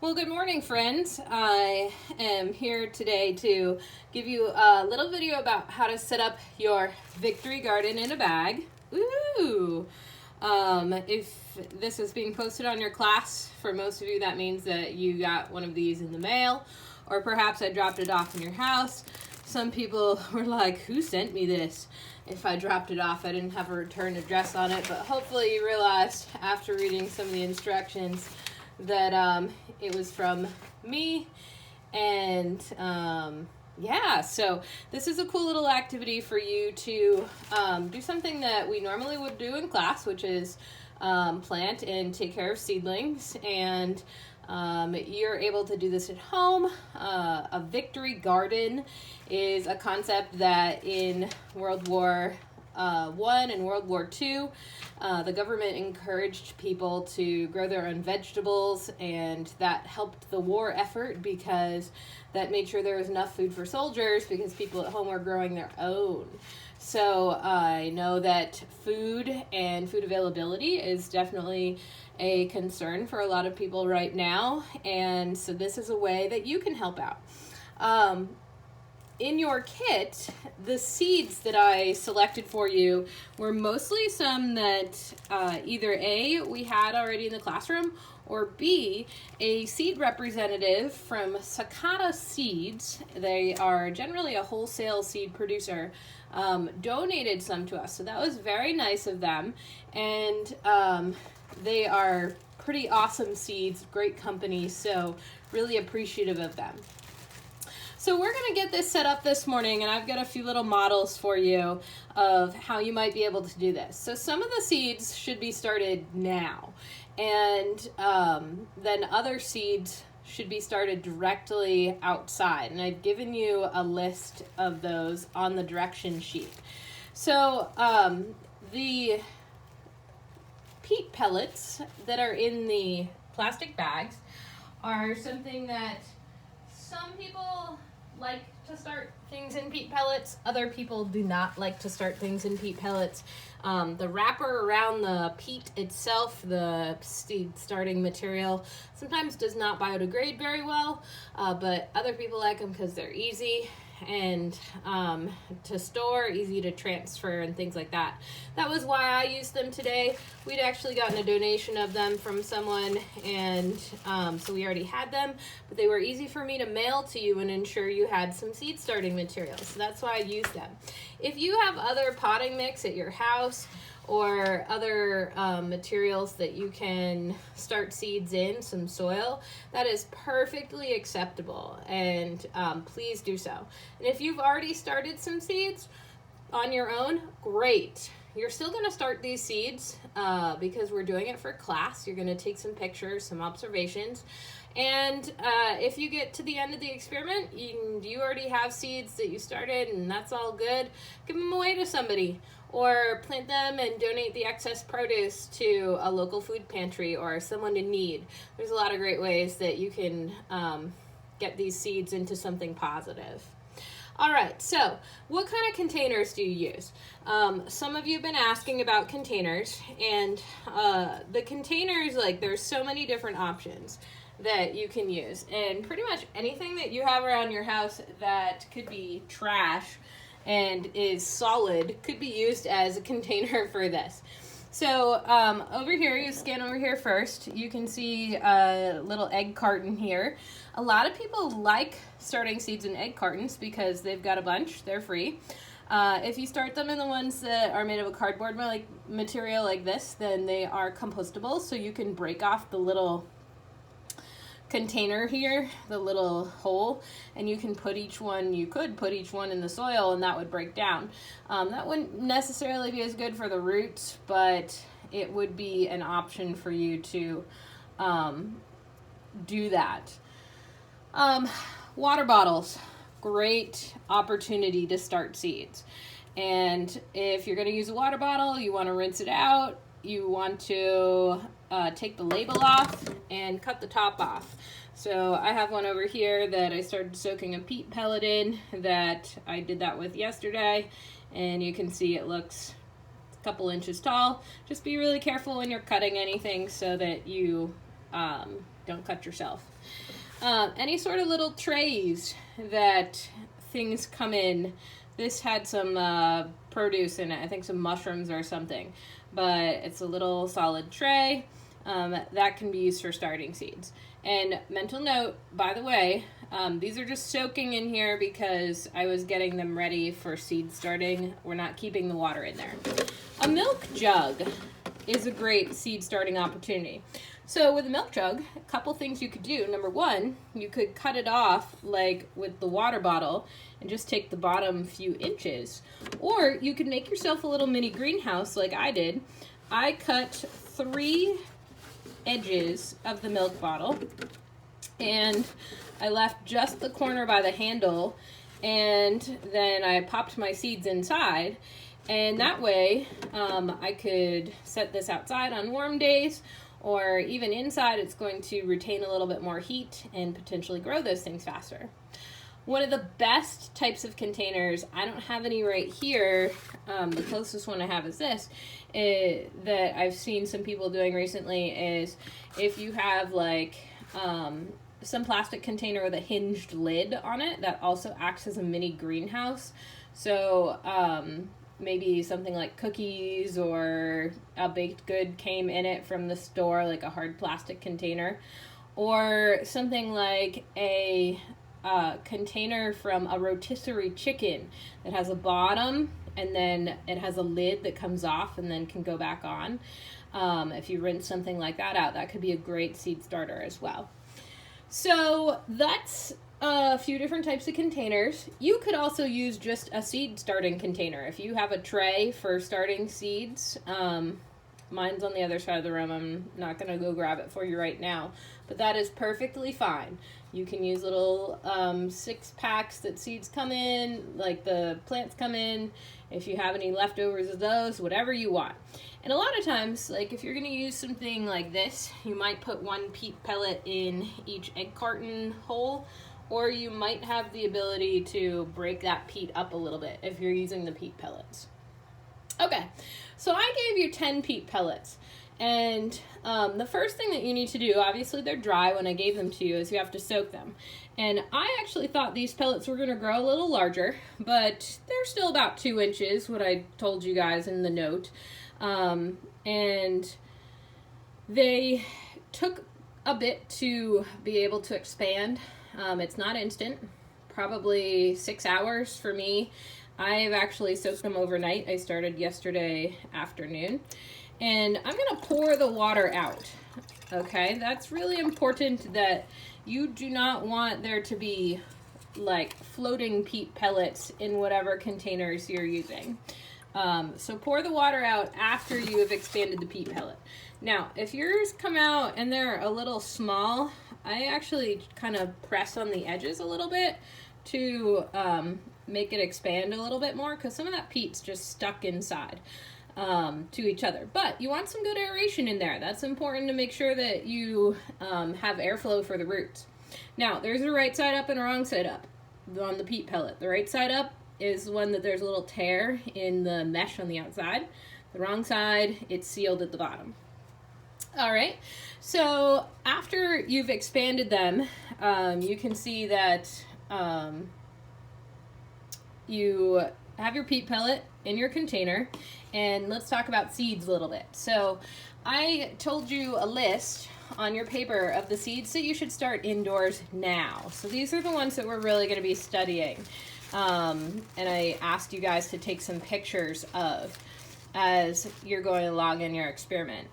Well, good morning, friends. I am here today to give you a little video about how to set up your victory garden in a bag. Ooh! If this is being posted on your class, for most of you that means that you got one of these in the mail, or perhaps I dropped it off in your house. Some people were like, who sent me this? If I dropped it off, I didn't have a return address on it, but hopefully you realized after reading some of the instructions that it was from me. And yeah, so this is a cool little activity for you to do something that we normally would do in class, which is plant and take care of seedlings. And you're able to do this at home. A victory garden is a concept that in World War I and World War II, the government encouraged people to grow their own vegetables, and that helped the war effort because that made sure there was enough food for soldiers because people at home were growing their own. So I know that food and food availability is definitely a concern for a lot of people right now, and so this is a way that you can help out. In your kit, the seeds that I selected for you were mostly some that either A, we had already in the classroom, or B, a seed representative from Sakata Seeds, they are generally a wholesale seed producer, donated some to us. So that was very nice of them. And they are pretty awesome seeds, great company, so really appreciative of them. So we're going to get this set up this morning, and I've got a few little models for you of how you might be able to do this. So some of the seeds should be started now, and then other seeds should be started directly outside. And I've given you a list of those on the direction sheet. So the peat pellets that are in the plastic bags are something that some people like to start things in peat pellets. Other people do not like to start things in peat pellets. The wrapper around the peat itself, the seed starting material, sometimes does not biodegrade very well, but other people like them because they're easy and to store, easy to transfer, and things like that. That was why I used them today. We'd actually gotten a donation of them from someone, and so we already had them, but they were easy for me to mail to you and ensure you had some seed starting materials. So that's why I used them. If you have other potting mix at your house or other materials that you can start seeds in, some soil, that is perfectly acceptable, and please do so. And if you've already started some seeds on your own, great. You're still going to start these seeds because we're doing it for class. You're going to take some pictures, some observations, and if you get to the end of the experiment, you already have seeds that you started, and that's all good, give them away to somebody, or plant them and donate the excess produce to a local food pantry or someone in need. There's a lot of great ways that you can get these seeds into something positive. All right, so what kind of containers do you use? Some of you have been asking about containers, and the containers, there's so many different options that you can use, and pretty much anything that you have around your house that could be trash and is solid could be used as a container for this. So over here, you scan over here first, you can see a little egg carton here. A lot of people like starting seeds in egg cartons because they've got a bunch, they're free. If you start them in the ones that are made of a cardboard material like this, then they are compostable, so you can break off the little container here, the little hole, and you could put each one in the soil and that would break down. That wouldn't necessarily be as good for the roots, but it would be an option for you to do that. Water bottles, great opportunity to start seeds. And if you're going to use a water bottle, you want to rinse it out, you want to take the label off and cut the top off. So I have one over here that I started soaking a peat pellet in that I did that with yesterday, and you can see it looks a couple inches tall. Just be really careful when you're cutting anything so that you don't cut yourself. Any sort of little trays that things come in. This had some produce in it, I think some mushrooms or something, but it's a little solid tray that can be used for starting seeds. And mental note, by the way, these are just soaking in here because I was getting them ready for seed starting. We're not keeping the water in there. A milk jug is a great seed starting opportunity. So with a milk jug, a couple things you could do. Number one, you could cut it off like with the water bottle and just take the bottom few inches. Or you could make yourself a little mini greenhouse like I did. I cut 3 edges of the milk bottle and I left just the corner by the handle, and then I popped my seeds inside, and that way I could set this outside on warm days, or even inside. It's going to retain a little bit more heat and potentially grow those things faster. One of the best types of containers, I don't have any right here, the closest one I have is this, that I've seen some people doing recently, is if you have like some plastic container with a hinged lid on it that also acts as a mini greenhouse. So maybe something like cookies or a baked good came in it from the store, like a hard plastic container, or something like a container from a rotisserie chicken that has a bottom and then it has a lid that comes off and then can go back on. If you rinse something like that out, that could be a great seed starter as well. So that's a few different types of containers. You could also use just a seed starting container. If you have a tray for starting seeds, mine's on the other side of the room. I'm not going to go grab it for you right now, but that is perfectly fine. You can use little 6-packs that seeds come in, like the plants come in. If you have any leftovers of those, whatever you want. And a lot of times, like if you're going to use something like this, you might put 1 peat pellet in each egg carton hole, or you might have the ability to break that peat up a little bit if you're using the peat pellets. Okay, so I gave you 10 peat pellets, and the first thing that you need to do, obviously they're dry when I gave them to you, is you have to soak them. And I actually thought these pellets were going to grow a little larger, but they're still about 2 inches, what I told you guys in the note. And they took a bit to be able to expand. It's not instant, probably 6 hours for me. I've actually soaked them overnight. I started yesterday afternoon, and I'm going to pour the water out. Okay, that's really important, that you do not want there to be like floating peat pellets in whatever containers you're using. So pour the water out after you have expanded the peat pellet. Now, if yours come out and they're a little small, I actually kind of press on the edges a little bit to make it expand a little bit more, because some of that peat's just stuck inside to each other. But you want some good aeration in there. That's important to make sure that you have airflow for the roots. Now, there's a right side up and a wrong side up on the peat pellet. The right side up is one that there's a little tear in the mesh on the outside. The wrong side, it's sealed at the bottom. All right, so after you've expanded them, you can see that you have your peat pellet in your container, and let's talk about seeds a little bit. So I told you a list on your paper of the seeds that you should start indoors now. So these are the ones that we're really going to be studying. And I asked you guys to take some pictures of as you're going along in your experiment.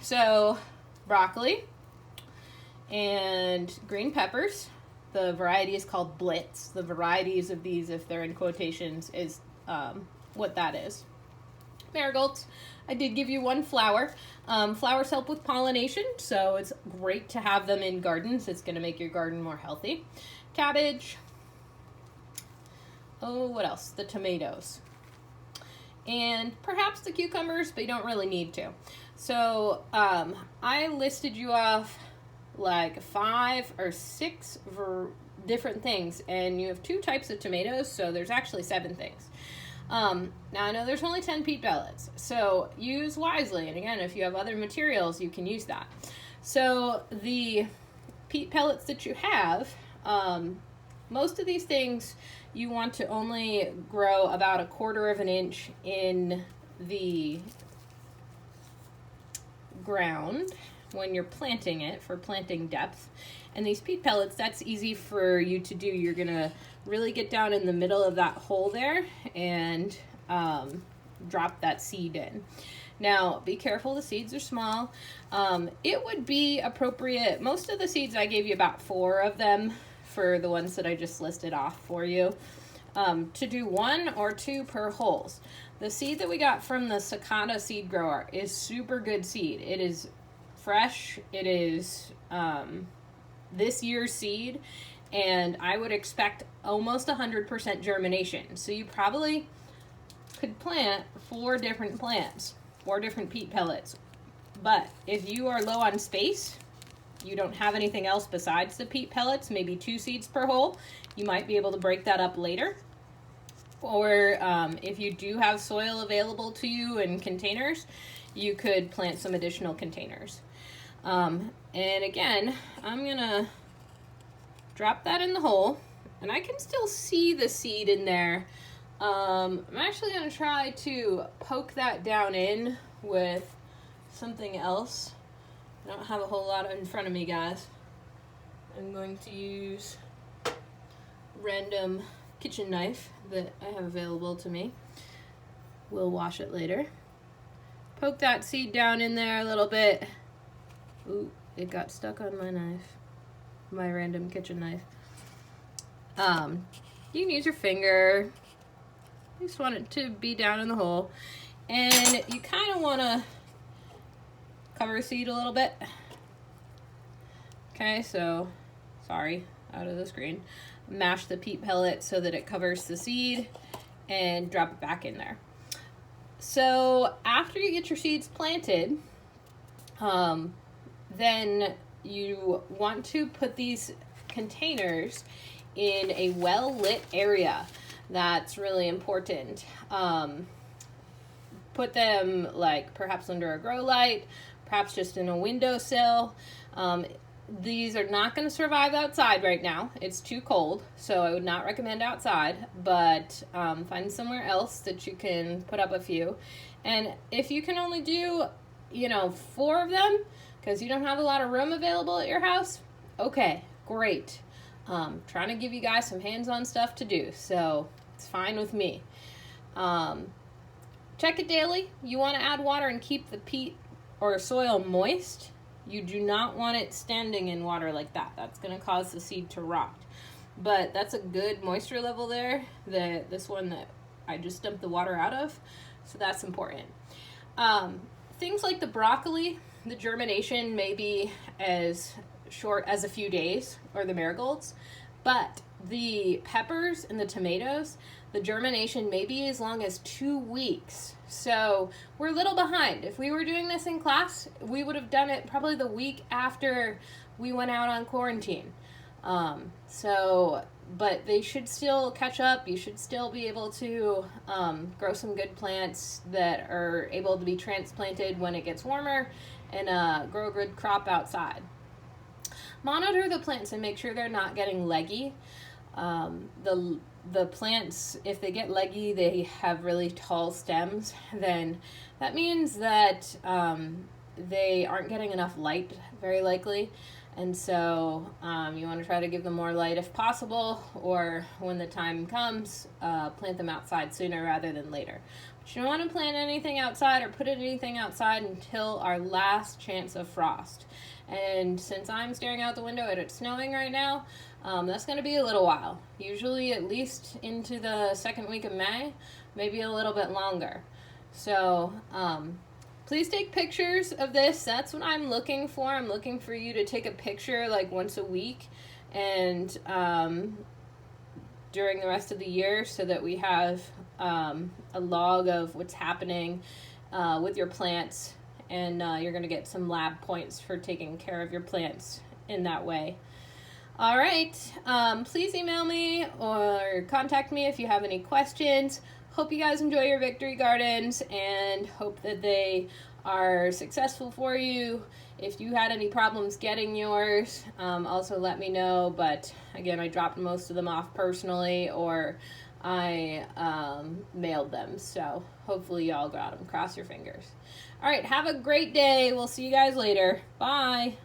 So broccoli and green peppers. The variety is called Blitz. The varieties of these, if they're in quotations, is what that is. Marigolds. I did give you 1 flower. Flowers help with pollination, so it's great to have them in gardens. It's going to make your garden more healthy. Cabbage. Oh, what else? The tomatoes. And perhaps the cucumbers, but you don't really need to. So I listed you off like 5 or 6 different things, and you have 2 types of tomatoes, so there's actually 7 things. Now I know there's only 10 peat pellets, so use wisely. And again, if you have other materials, you can use that. So the peat pellets that you have, most of these things you want to only grow about 1/4 of an inch in the ground when you're planting it for planting depth. And these peat pellets, that's easy for you to do. You're gonna really get down in the middle of that hole there and drop that seed in. Now, be careful, the seeds are small. It would be appropriate, most of the seeds I gave you about 4 of them for the ones that I just listed off for you, to do 1 or 2 per holes. The seed that we got from the Sakata seed grower is super good seed. It is fresh, it is this year's seed, and I would expect almost 100% germination. So you probably could plant 4 different plants, 4 different peat pellets. But if you are low on space, you don't have anything else besides the peat pellets, maybe 2 seeds per hole, you might be able to break that up later. Or if you do have soil available to you in containers, you could plant some additional containers. And again, I'm gonna drop that in the hole, and I can still see the seed in there. I'm actually gonna try to poke that down in with something else. I don't have a whole lot in front of me, guys. I'm going to use random kitchen knife that I have available to me. We'll wash it later. Poke that seed down in there a little bit. Ooh, it got stuck on my knife, my random kitchen knife. You can use your finger. You just want it to be down in the hole. And you kind of want to cover the seed a little bit. Okay, so, sorry, out of the screen. Mash the peat pellet so that it covers the seed and drop it back in there. So after you get your seeds planted, then you want to put these containers in a well-lit area. That's really important. Put them like perhaps under a grow light, perhaps just in a windowsill. These are not going to survive outside right now. It's too cold, so I would not recommend outside, but find somewhere else that you can put up a few. And if you can only do, 4 of them, because you don't have a lot of room available at your house, okay, great. Trying to give you guys some hands-on stuff to do, so it's fine with me. Check it daily. You want to add water and keep the peat or soil moist. You do not want it standing in water like that. That's going to cause the seed to rot. But that's a good moisture level there, this one that I just dumped the water out of, so that's important. Things like the broccoli, the germination may be as short as a few days, or the marigolds, but the peppers and the tomatoes, the germination may be as long as 2 weeks. So we're a little behind. If we were doing this in class, we would have done it probably the week after we went out on quarantine. But they should still catch up. You should still be able to grow some good plants that are able to be transplanted when it gets warmer and grow a good crop outside. Monitor the plants and make sure they're not getting leggy. The plants, if they get leggy, they have really tall stems, then that means that they aren't getting enough light, very likely. And so you want to try to give them more light if possible, or when the time comes, plant them outside sooner rather than later. But you don't want to plant anything outside or put anything outside until our last chance of frost. And since I'm staring out the window and it's snowing right now, that's going to be a little while. Usually at least into the 2nd week of May, maybe a little bit longer. So please take pictures of this. That's what I'm looking for. I'm looking for you to take a picture like once a week and during the rest of the year, so that we have a log of what's happening with your plants, and you're going to get some lab points for taking care of your plants in that way. All right, please email me or contact me if you have any questions. hope you guys enjoy your victory gardens and hope that they are successful for you. If you had any problems getting yours, also let me know. But again, I dropped most of them off personally, or I mailed them. So hopefully y'all got them. Cross your fingers. All right, have a great day. We'll see you guys later. Bye.